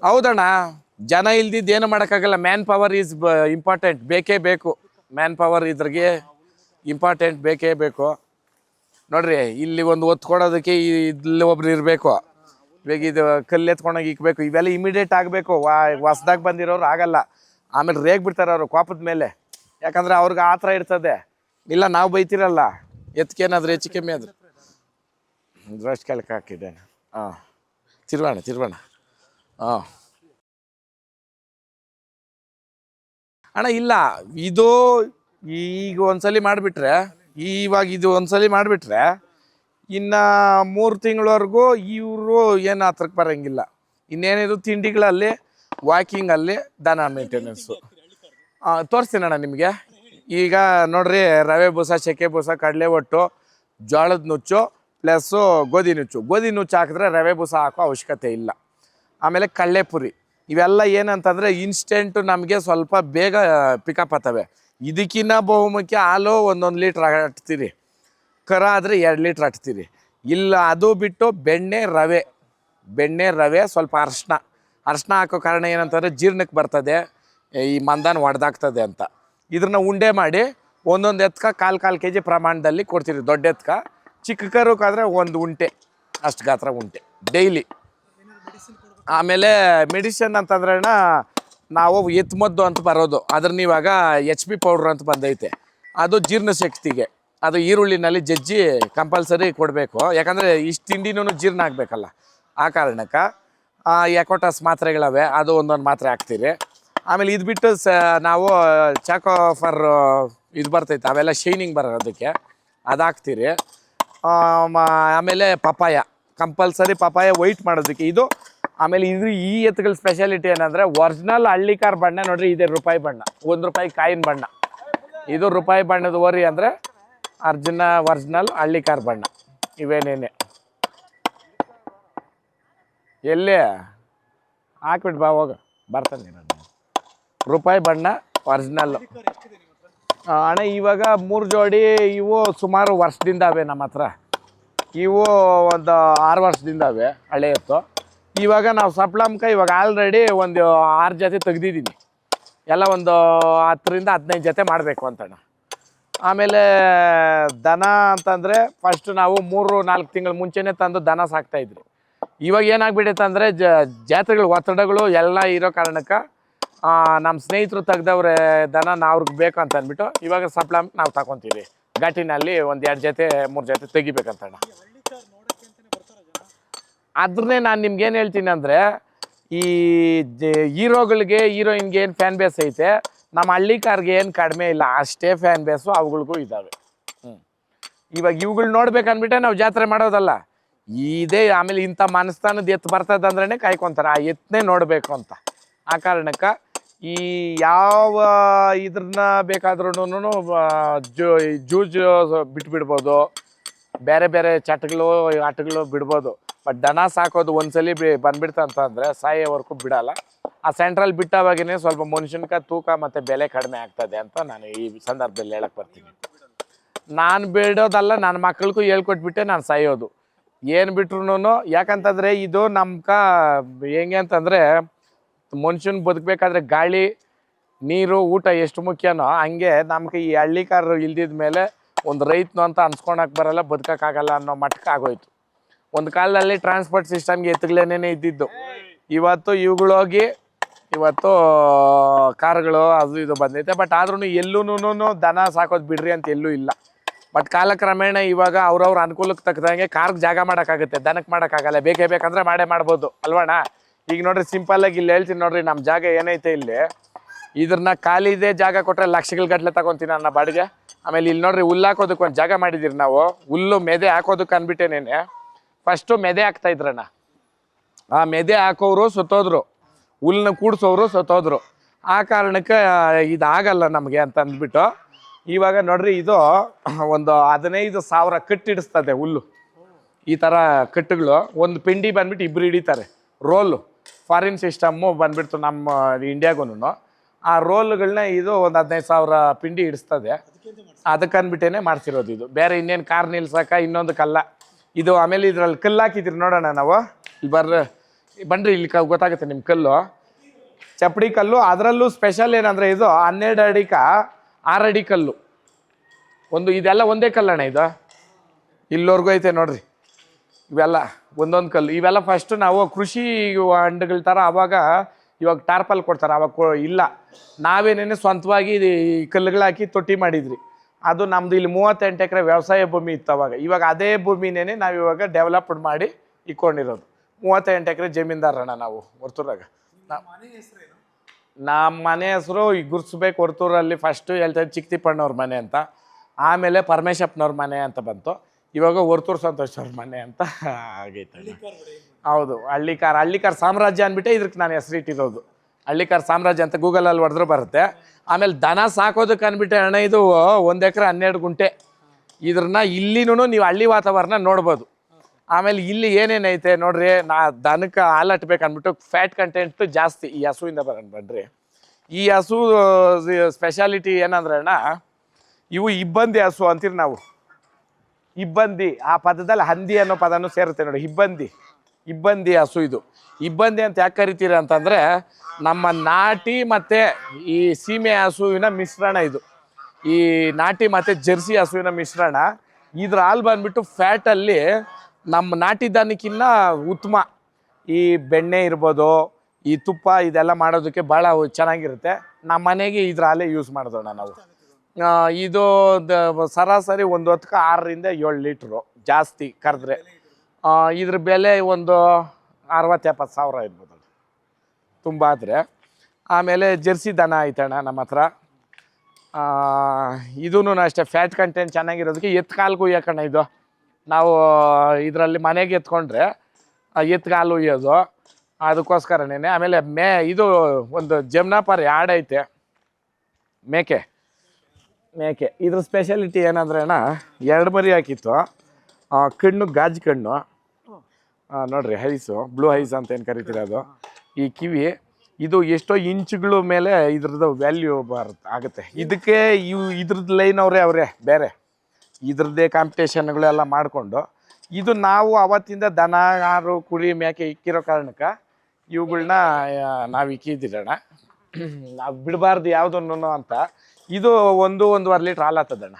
ಹೌದಣ್ಣ, ಜನ ಇಲ್ದಿದ್ದು ಏನು ಮಾಡೋಕ್ಕಾಗಲ್ಲ. ಮ್ಯಾನ್ ಪವರ್ ಈಸ್ ಇಂಪಾರ್ಟೆಂಟ್, ಬೇಕೇ ಬೇಕು. ಮ್ಯಾನ್ ಪವರ್ ಇದ್ರಿಗೆ ಇಂಪಾರ್ಟೆಂಟ್, ಬೇಕೇ ಬೇಕು. ನೋಡ್ರಿ, ಇಲ್ಲಿ ಒಂದು ಒತ್ತು ಕೊಡೋದಕ್ಕೆ ಇಲ್ಲಿ ಒಬ್ರು ಇರಬೇಕು. ಇವಾಗ ಇದು ಕಲ್ಲು ಎತ್ಕೊಂಡೋಗಿ ಇಕ್ಬೇಕು, ಇವೆಲ್ಲ ಇಮಿಡಿಯೇಟ್ ಆಗಬೇಕು. ಹೊಸ್ದಾಗಿ ಬಂದಿರೋರು ಆಗಲ್ಲ, ಆಮೇಲೆ ರೇಗ್ ಬಿಡ್ತಾರೆ ಅವರು ಕೋಪದ ಮೇಲೆ. ಯಾಕಂದ್ರೆ ಅವ್ರಿಗೆ ಆ ಥರ ಇರ್ತದೆ. ಇಲ್ಲ ನಾವು ಬೈತಿರಲ್ಲ, ಎತ್ಕೇನಾದ್ರು ಹೆಚ್ಚು ಕಮ್ಮಿ ಆದ್ರೆ ಅಷ್ಟು ಕೆಳಕ್ಕೆ ಹಾಕಿದ್ದೆ. ಹಾಂ, ತಿರ್ವಣ ಹಾಂ ಅಣ್ಣ. ಇಲ್ಲ, ಇದು ಈಗ ಒಂದ್ಸಲಿ ಮಾಡಿಬಿಟ್ರೆ, ಇವಾಗ ಇದು ಒಂದ್ಸಲಿ ಮಾಡಿಬಿಟ್ರೆ ಇನ್ನು 3 ತಿಂಗಳವರೆಗೂ ಇವರು ಏನು ಹತ್ರಕ್ಕೆ ಬರೋಂಗಿಲ್ಲ. ಇನ್ನೇನಿದು ತಿಂಡಿಗಳಲ್ಲಿ, ವಾಕಿಂಗಲ್ಲಿ, ದನ ಮೇಂಟೆನೆನ್ಸು. ತೋರಿಸ್ತೀನಣ್ಣ ನಿಮಗೆ. ಈಗ ನೋಡ್ರಿ, ರವೆ ಬೂಸ, ಚಕ್ಕೆ ಬೂಸ, ಕಡಲೆ ಒಟ್ಟು, ಜೋಳದ ನುಚ್ಚು ಪ್ಲಸ್ಸು ಗೋಧಿ ನುಚ್ಚು ಹಾಕಿದ್ರೆ ರವೆ ಬೂಸ ಹಾಕೋ ಅವಶ್ಯಕತೆ ಇಲ್ಲ. ಆಮೇಲೆ ಕಡಲೆಪುರಿ, ಇವೆಲ್ಲ ಏನಂತಂದರೆ ಇನ್ಸ್ಟೆಂಟು, ನಮಗೆ ಸ್ವಲ್ಪ ಬೇಗ ಪಿಕಪ್ ಆಗ್ತವೆ. ಇದಕ್ಕಿನ್ನ ಬಹುಮುಖ್ಯ ಹಾಲು 1 ಲೀಟ್ರ್ ಅಟ್ತೀರಿ, ಕರ ಆದರೆ 2 ಲೀಟ್ರ್ ಅಟ್ತೀರಿ. ಇಲ್ಲ, ಅದು ಬಿಟ್ಟು ಬೆಣ್ಣೆ ರವೆ ಸ್ವಲ್ಪ ಅರ್ಶಿನ ಹಾಕೋ ಕಾರಣ ಏನಂತಂದರೆ ಜೀರ್ಣಕ್ಕೆ ಬರ್ತದೆ, ಈ ಮಂದಾನ ಒಡೆದಾಗ್ತದೆ ಅಂತ. ಇದ್ರನ್ನ ಉಂಡೆ ಮಾಡಿ ಒಂದೊಂದು ಎತ್ಕ 1/4 kg ಪ್ರಮಾಣದಲ್ಲಿ ಕೊಡ್ತೀರಿ. ದೊಡ್ಡ ಎತ್ಕ, ಚಿಕ್ಕ ಕರುಕಾದ್ರೆ 1 ಉಂಟೆ ಅಷ್ಟು ಗಾತ್ರ ಉಂಟೆ ಡೈಲಿ. ಆಮೇಲೆ ಮೆಡಿಸಿನ್ ಅಂತಂದ್ರೆ ನಾವು ಎತ್ಮದ್ದು ಅಂತ ಬರೋದು, ಅದ್ರನ್ನ ಇವಾಗ HP ಪೌಡ್ರ್ ಅಂತ ಬಂದೈತೆ. ಅದು ಜೀರ್ಣಶಕ್ತಿಗೆ, ಅದು ಈರುಳ್ಳಿನಲ್ಲಿ ಜಜ್ಜಿ ಕಂಪಲ್ಸರಿ ಕೊಡಬೇಕು. ಯಾಕಂದರೆ ಇಷ್ಟು ತಿಂಡಿನೂ ಜೀರ್ಣ ಆಗಬೇಕಲ್ಲ, ಆ ಕಾರಣಕ್ಕೆ. ಎಕೋಟಸ್ ಮಾತ್ರೆಗಳವೆ, ಅದು ಒಂದೊಂದು ಮಾತ್ರೆ ಹಾಕ್ತೀರಿ. ಆಮೇಲೆ ಇದು ಬಿಟ್ಟು ನಾವು ಚಾಕೋ ಫರ್ ಇದು ಬರ್ತೈತೆ, ಅವೆಲ್ಲ ಶೈನಿಂಗ್ ಬರೋದಕ್ಕೆ ಅದು ಹಾಕ್ತೀರಿ. ಆಮೇಲೆ ಪಪಾಯ ಕಂಪಲ್ಸರಿ, ಪಪಾಯ ವೈಟ್ ಮಾಡೋದಕ್ಕೆ ಇದು. ಆಮೇಲೆ ಈ ಎತ್ತುಗಳ ಸ್ಪೆಷಾಲಿಟಿ ಏನಂದರೆ, ಒರಿಜಿನಲ್ ಹಳ್ಳಿಕಾರ್ ಬಣ್ಣ ನೋಡ್ರಿ, ಇದೇ ರೂಪಾಯಿ ಬಣ್ಣ, ₹1 ಕಾಯಿನ್ ಬಣ್ಣ. ಇದು ರೂಪಾಯಿ ಬಣ್ಣದ ಓರಿ ಅಂದರೆ ಒರಿಜಿನಲ್ ಹಳ್ಳಿಕಾರ್ ಬಣ್ಣ. ಇವೇನೇನೆ ಎಲ್ಲಿ ಹಾಕ್ಬಿಟ್ಟು ಬಾ, ಹೋಗ ಬರ್ತಾನೆ ನಾನು. ರೂಪಾಯಿ ಬಣ್ಣ ಒರಿಜಿನಲ್ಲು ಅಣ್ಣ. ಇವಾಗ 3 ಜೋಡಿ ಇವು ಸುಮಾರು ವರ್ಷದಿಂದ ಅವೆ ನಮ್ಮ ಹತ್ರ. ಇವು ಒಂದು 6 ವರ್ಷದಿಂದ ಅವೆ, ಹಳೆ ಎತ್ತು. ಇವಾಗ ನಾವು ಸಪ್ಲಮ್ಕ ಇವಾಗ ಆಲ್ರೆಡಿ ಒಂದು 6 ಜೊತೆ ತೆಗ್ದಿದ್ದೀನಿ. ಎಲ್ಲ ಒಂದು 10ರಿಂದ 15 ಜೊತೆ ಮಾಡಬೇಕು ಅಂತಣ್ಣ. ಆಮೇಲೆ ದನ ಅಂತಂದರೆ ಫಸ್ಟ್ ನಾವು 3-4 ತಿಂಗಳ ಮುಂಚೆನೇ ತಂದು ದನ ಸಾಕ್ತಾಯಿದ್ರಿ. ಇವಾಗ ಏನಾಗ್ಬಿಟ್ಟೈತೆ ಅಂದರೆ ಜಾತ್ರೆಗಳು, ಒತ್ತಡಗಳು ಎಲ್ಲ ಇರೋ ಕಾರಣಕ್ಕೆ ನಮ್ಮ ಸ್ನೇಹಿತರು ತೆಗ್ದವ್ರೆ ದನ, ಅವ್ರಿಗೆ ಬೇಕು ಅಂತ ಅಂದ್ಬಿಟ್ಟು ಇವಾಗ ಸಪ್ಲಮ್ ನಾವು ತಗೊತೀವಿ. ಘಾಟಿನಲ್ಲಿ ಒಂದು 2 ಜೊತೆ 3 ಜೊತೆ ತೆಗಿಬೇಕಂತಣ್ಣ. ಅದನ್ನೇ ನಾನು ನಿಮ್ಗೇನು ಹೇಳ್ತೀನಿ ಅಂದರೆ, ಈ ಹೀರೋಗಳಿಗೆ, ಹೀರೋಯಿನ್ಗೆ ಏನು ಫ್ಯಾನ್ ಬೇಸ್ ಐತೆ, ನಮ್ಮ ಹಳ್ಳಿಕಾರ್ಗೆ ಏನು ಕಡಿಮೆ ಇಲ್ಲ, ಅಷ್ಟೇ ಫ್ಯಾನ್ ಬೇಸು ಅವುಗಳಿಗೂ ಇದ್ದಾವೆ. ಇವಾಗ ಇವುಗಳು ನೋಡ್ಬೇಕಂದ್ಬಿಟ್ಟೆ ನಾವು ಜಾತ್ರೆ ಮಾಡೋದಲ್ಲ, ಇದೇ. ಆಮೇಲೆ ಇಂಥ ಮನಸ್ಥಾನದ ಎತ್ತು ಬರ್ತದೆ ಅಂದ್ರೇ ಕಾಯ್ಕೊತಾರೆ, ಆ ಎತ್ತನ್ನೇ ನೋಡಬೇಕು ಅಂತ. ಆ ಕಾರಣಕ್ಕೆ ಈ ಯಾವ ಇದ್ರನ್ನ ಬೇಕಾದ್ರೂ ಜೂಜು ಬಿಟ್ಬಿಡ್ಬೋದು, ಬೇರೆ ಬೇರೆ ಆಟಗಳು ಬಿಡ್ಬೋದು. ಬಟ್ ದನ ಸಾಕೋದು ಒಂದ್ಸಲಿ ಬಂದ್ಬಿಡ್ತಂತಂದರೆ ಸಾಯೋವರೆಗೂ ಬಿಡಲ್ಲ. ಆ ಸೆಂಟ್ರಲ್ ಬಿಟ್ಟವಾಗೇ ಸ್ವಲ್ಪ ಮನುಷ್ಯನ್ಕ ತೂಕ ಮತ್ತು ಬೆಲೆ ಕಡಿಮೆ ಆಗ್ತದೆ ಅಂತ ನಾನು ಈ ಸಂದರ್ಭದಲ್ಲಿ ಹೇಳಕ್ಕೆ ಬರ್ತೀನಿ. ನಾನು ಬಿಡೋದಲ್ಲ, ನನ್ನ ಮಕ್ಕಳಿಗೂ ಹೇಳ್ಕೊಟ್ಬಿಟ್ಟೆ ನಾನು ಸಾಯೋದು. ಏನು ಬಿಟ್ರು, ಯಾಕಂತಂದರೆ ಇದು ನಮ್ಕ ಹೆಂಗೆ ಅಂತಂದರೆ, ಮನುಷ್ಯನ ಬದುಕಬೇಕಾದ್ರೆ ಗಾಳಿ, ನೀರು, ಊಟ ಎಷ್ಟು ಮುಖ್ಯನೋ ಹಂಗೆ ನಮ್ಗೆ ಈ ಹಳ್ಳಿಕಾರರು ಇಲ್ದಿದ ಮೇಲೆ ಒಂದು ರೈತನು ಅಂತ ಅನ್ಸ್ಕೊಳಕ್ಕೆ ಬರಲ್ಲ, ಬದುಕೋಕ್ಕಾಗಲ್ಲ ಅನ್ನೋ ಮಟ್ಟಕ್ಕೆ ಆಗೋಯ್ತು. ಒಂದು ಕಾಲದಲ್ಲಿ ಟ್ರಾನ್ಸ್ಪೋರ್ಟ್ ಸಿಸ್ಟಮ್ಗೆ ಎತ್ತುಗಳೇನೇ ಇದ್ದಿದ್ದು. ಇವತ್ತು ಇವುಗಳೋಗಿ ಇವತ್ತು ಕಾರುಗಳು ಅದು ಇದು ಬಂದೈತೆ. ಬಟ್ ಆದ್ರೂ ಎಲ್ಲೂ ದನ ಸಾಕೋದು ಬಿಡ್ರಿ ಅಂತ ಎಲ್ಲೂ ಇಲ್ಲ. ಬಟ್ ಕಾಲಕ್ರಮೇಣ ಇವಾಗ ಅವ್ರವ್ರ ಅನುಕೂಲಕ್ಕೆ ತಕ್ಕದಂಗೆ ಕಾರ್ಗೆ ಜಾಗ ಮಾಡೋಕ್ಕಾಗುತ್ತೆ, ದನಕ್ಕೆ ಮಾಡೋಕ್ಕಾಗಲ್ಲ. ಬೇಕಂದ್ರೆ ಮಾಡ್ಬೋದು ಅಲ್ವಣ್ಣ. ಈಗ ನೋಡ್ರಿ, ಸಿಂಪಲ್ಲಾಗಿ ಇಲ್ಲಿ ಹೇಳ್ತೀನಿ ನೋಡ್ರಿ, ನಮ್ಮ ಜಾಗ ಏನೈತೆ ಇಲ್ಲಿ, ಇದ್ರನ್ನ ಖಾಲಿದೇ ಜಾಗ ಕೊಟ್ಟರೆ ಲಕ್ಷಗಳ ಗಟ್ಟಲೆ ತಗೊತೀನಿ ನನ್ನ ಬಾಡಿಗೆ. ಆಮೇಲೆ ಇಲ್ಲಿ ನೋಡ್ರಿ, ಹುಲ್ಲು ಹಾಕೋದಕ್ಕೆ ಒಂದು ಜಾಗ ಮಾಡಿದಿರಿ ನಾವು. ಹುಲ್ಲು ಮೆದೆ ಹಾಕೋದಕ್ಕೆ ಅಂದ್ಬಿಟ್ಟೇನೇನೆ ಫಸ್ಟು ಮೆದೆ ಹಾಕ್ತಾ ಇದ್ರಣ್ಣ. ಆ ಮೆದೆ ಹಾಕೋರು ಸತ್ತೋದ್ರು, ಹುಲ್ಲನ್ನ ಕೂಡಿಸೋರು ಸತ್ತೋದ್ರು. ಆ ಕಾರಣಕ್ಕೆ ಇದಾಗಲ್ಲ ನಮಗೆ ಅಂತ ಅಂದ್ಬಿಟ್ಟು ಇವಾಗ ನೋಡ್ರಿ, ಇದು ಒಂದು 15,000 ಕಟ್ಟಿಡಿಸ್ತದೆ ಹುಲ್ಲು. ಈ ಥರ ಕಟ್ಟುಗಳು ಒಂದು ಪಿಂಡಿ ಬಂದ್ಬಿಟ್ಟು ಇಬ್ಬರು ಹಿಡಿತಾರೆ. ರೋಲು ಫಾರಿನ್ ಸಿಸ್ಟಮ್ಮು ಬಂದ್ಬಿಡ್ತು ನಮ್ಮ ಇಂಡಿಯಾಗೂ. ಆ ರೋಲ್ಗಳನ್ನ ಇದು ಒಂದು 15,000 ಪಿಂಡಿ ಹಿಡಿಸ್ತದೆ. ಅದಕ್ಕಂದ್ಬಿಟ್ಟೇ ಮಾಡ್ತಿರೋದು ಇದು. ಬೇರೆ ಇನ್ನೇನು ಕಾರ್ ನಿಲ್ಸಕ್ಕೆ ಇನ್ನೊಂದು ಕಲ್ಲ ಇದು. ಆಮೇಲೆ ಇದ್ರಲ್ಲಿ ಕಲ್ಲು ಹಾಕಿದ್ರಿ ನೋಡೋಣ ನಾವು, ಇಲ್ಲಿ ಬನ್ರಿ ಇಲ್ಲಿ ಗೊತ್ತಾಗುತ್ತೆ ನಿಮ್ಮ ಕಲ್ಲು, ಚಪ್ಪಡಿ ಕಲ್ಲು. ಅದರಲ್ಲೂ ಸ್ಪೆಷಲ್ ಏನಂದ್ರೆ ಇದು 12 ಅಡಿಕ 6 ಅಡಿ ಕಲ್ಲು. ಇದೆಲ್ಲ ಒಂದೇ ಕಲ್ಲಣ್ಣ. ಇದು ಇಲ್ಲವರೆಗೂ ಐತೆ ನೋಡ್ರಿ. ಇವೆಲ್ಲ ಒಂದೊಂದು ಕಲ್ಲು. ಇವೆಲ್ಲ ಫಸ್ಟ್ ನಾವು ಕೃಷಿ ಹೊಂಡಗಳ ಥರ ಅವಾಗ ಇವಾಗ ಟಾರ್ಪಲ್ ಕೊಡ್ತಾರೆ, ಅವಾಗ ಇಲ್ಲ. ನಾವೇನೇನೆ ಸ್ವಂತವಾಗಿ ಈ ಕಲ್ಲುಗಳು ಹಾಕಿ ತೊಟ್ಟಿ ಮಾಡಿದ್ರಿ. ಅದು ನಮ್ದು ಇಲ್ಲಿ 38 ಎಕರೆ ವ್ಯವಸಾಯ ಭೂಮಿ ಇತ್ತು ಅವಾಗ. ಇವಾಗ ಅದೇ ಭೂಮಿನೇ ನಾವು ಇವಾಗ ಡೆವಲಪ್ಡ್ ಮಾಡಿ ಇಟ್ಕೊಂಡಿರೋದು. 38 ಎಕರೆ ಜಮೀನ್ದಾರಣ್ಣ ನಾವು ವರ್ತೂರಾಗ. ನಮ್ಮ ಮನೆ ಹೆಸರು ಈಗ ಗುರ್ಸ್ಬೇಕು. ವರ್ತೂರಲ್ಲಿ ಫಸ್ಟು ಹೇಳ್ತಾರೆ ಚಿಕ್ಕತಿಪ್ಪಣ್ಣವ್ರ ಮನೆ ಅಂತ, ಆಮೇಲೆ ಪರಮೇಶಪ್ಪನವ್ರ ಮನೆ ಅಂತ ಬಂತು, ಇವಾಗ ವರ್ತೂರು ಸಂತೋಷ್ ಅವ್ರ ಮನೆ ಅಂತ ಆಗೈತೆ. ಹೌದು, ಹಳ್ಳಿಕಾರ್ ಸಾಮ್ರಾಜ್ಯ ಅಂದ್ಬಿಟ್ಟೆ ಇದಕ್ಕೆ ನಾನು ಹೆಸರಿಟ್ಟಿರೋದು. ಹಳ್ಳಿಕಾರ್ ಸಾಮ್ರಾಜ್ಯ ಅಂತ ಗೂಗಲಲ್ಲಿ ಹೊಡೆದ್ರೂ ಬರುತ್ತೆ. ಆಮೇಲೆ ದನ ಸಾಕೋದಕ್ಕೆ ಅಂದ್ಬಿಟ್ಟೆ ಅಣ್ಣ, ಇದು 1 ಎಕರೆ 12 ಗುಂಟೆ. ಇದ್ರನ್ನ ಇಲ್ಲಿನೂ ನೀವು ಹಳ್ಳಿ ವಾತಾವರಣ ನೋಡ್ಬೋದು. ಆಮೇಲೆ ಇಲ್ಲಿ ಏನೇನೈತೆ ನೋಡ್ರಿ, ದನಕ್ಕೆ ಹಾಲು ಹಟ್ಬೇಕು ಅಂದ್ಬಿಟ್ಟು ಫ್ಯಾಟ್ ಕಂಟೆಂಟ್ ಜಾಸ್ತಿ ಈ ಹಸುವಿಂದ ಬನ್ರಿ. ಈ ಹಸು ಸ್ಪೆಷಾಲಿಟಿ ಏನಂದ್ರೆ ಅಣ್ಣ, ಇವು ಇಬ್ಬಂದಿ ಹಸು ಅಂತೀರಿ ನಾವು. ಇಬ್ಬಂದಿ ಆ ಪದದಲ್ಲಿ ಹಂದಿ ಅನ್ನೋ ಪದನೂ ಸೇರುತ್ತೆ ನೋಡಿ. ಇಬ್ಬಂದಿ ಹಸು. ಇದು ಇಬ್ಬಂದಿ ಅಂತ ಯಾಕೆ ಕರಿತೀರ ಅಂತಂದರೆ, ನಮ್ಮ ನಾಟಿ ಮತ್ತು ಈ ಸೀಮೆ ಹಸುವಿನ ಮಿಶ್ರಣ ಇದು. ಈ ನಾಟಿ ಮತ್ತು ಜರ್ಸಿ ಹಸುವಿನ ಮಿಶ್ರಣ. ಇದ್ರ ಹಾಲು ಬಂದ್ಬಿಟ್ಟು ಫ್ಯಾಟಲ್ಲಿ ನಮ್ಮ ನಾಟಿ ದನಕ್ಕಿನ್ನ ಉತ್ತಮ. ಈ ಬೆಣ್ಣೆ ಇರ್ಬೋದು, ಈ ತುಪ್ಪ ಇದೆಲ್ಲ ಮಾಡೋದಕ್ಕೆ ಭಾಳ ಚೆನ್ನಾಗಿರುತ್ತೆ. ನಮ್ಮ ಮನೆಗೆ ಇದ್ರ ಹಾಲೇ ಯೂಸ್ ಮಾಡೋಣ ನಾವು. ಇದು ಸರಾಸರಿ ಒಂದು ಹೊತ್ತಿಗೆ 6 ರಿಂದ 7 ಲೀಟ್ರು ಜಾಸ್ತಿ ಕರೆದ್ರೆ. ಇದ್ರ ಬೆಲೆ ಒಂದು 60-70 ಸಾವಿರ ಇರ್ಬೋದು ತುಂಬ ಆದರೆ. ಆಮೇಲೆ ಜರ್ಸಿ ದನ ಐತಣ್ಣ ನಮ್ಮ ಹತ್ರ. ಇದೂ ಅಷ್ಟೇ ಫ್ಯಾಟ್ ಕಂಟೆಂಟ್ ಚೆನ್ನಾಗಿರೋದಕ್ಕೆ ಎತ್ಕಾಲು ಕುಯ್ಯಕಣ್ಣ. ಇದು ನಾವು ಇದರಲ್ಲಿ ಮನೆಗೆ ಎತ್ಕೊಂಡ್ರೆ ಎತ್ಕಾಲು ಉಯ್ಯೋದು, ಅದಕ್ಕೋಸ್ಕರನೇ. ಆಮೇಲೆ ಇದು ಒಂದು ಜಮ್ನಾಪರ್ ಆಡೈತೆ, ಮೇಕೆ. ಇದ್ರ ಸ್ಪೆಷಾಲಿಟಿ ಏನಂದ್ರೆ ಅಣ್ಣ, 2 ಮರಿ ಹಾಕಿತ್ತು. ಕಣ್ಣು ಗಾಜು ಕಣ್ಣು ನೋಡ್ರಿ, ಹೈಸು ಬ್ಲೂ ಹೈಸ್ ಅಂತ ಏನು ಕರಿತೀರ. ಈ ಕಿವಿ ಇದು ಎಷ್ಟೋ ಇಂಚುಗಳ ಮೇಲೆ ಇದ್ರದ್ದು ವ್ಯಾಲ್ಯೂ ಆಗುತ್ತೆ. ಇದಕ್ಕೆ ಇದ್ರದ್ದು ಲೈನ್ ಅವರೇ ಬೇರೆ ಇದ್ರದ್ದೇ ಕಾಂಪಿಟೇಷನ್ಗಳೆಲ್ಲ ಮಾಡಿಕೊಂಡು, ಇದು ನಾವು ಅವತ್ತಿಂದ ದನ ಆರು ಕುರಿ ಮೇಕೆ ಇಕ್ಕಿರೋ ಕಾರಣಕ್ಕೆ ಇವುಗಳನ್ನ ನಾವು ಇಕ್ಕಿದ್ದೀರಣ್ಣ. ನಾವು ಬಿಡಬಾರ್ದು ಯಾವುದನ್ನು ಅಂತ. ಇದು 1-1.5 ಲೀಟ್ರ್ ಹಾಲು ಆಗ್ತದಣ್ಣ.